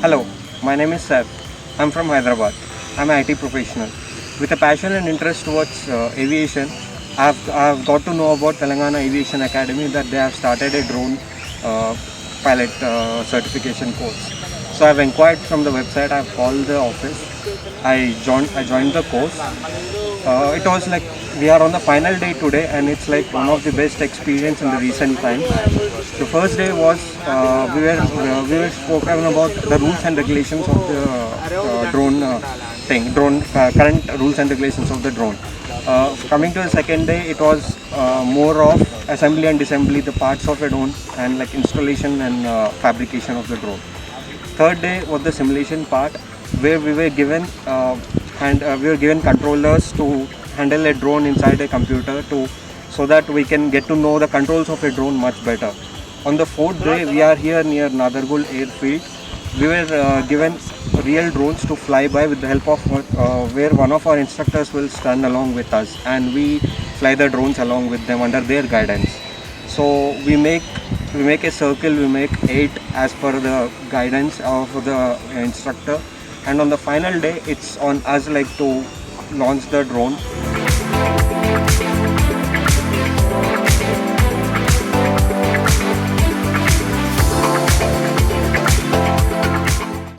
Hello, my name is Saif. I'm from Hyderabad. I'm an IT professional. With a passion and interest towards aviation, I've got to know about Telangana Aviation Academy that they have started a drone pilot certification course. So I've inquired from the website. I've called the office. I joined the course. It was like we are on the final day today, and it's like one of the best experience in the recent times. The first day was we were spoken about the rules and regulations of the drone current rules and regulations of the drone. Coming to the second day, it was more of assembly and disassembly the parts of a drone and like installation and fabrication of the drone. Third day was the simulation part where we were given controllers to handle a drone inside a computer so that we can get to know the controls of a drone much better. On the fourth day, we are here near Nadargul airfield. We were given real drones to fly by with the help of where one of our instructors will stand along with us, and we fly the drones along with them under their guidance. So we make a circle, we make 8 as per the guidance of the instructor, and on the final day it's on us like to launch the drone.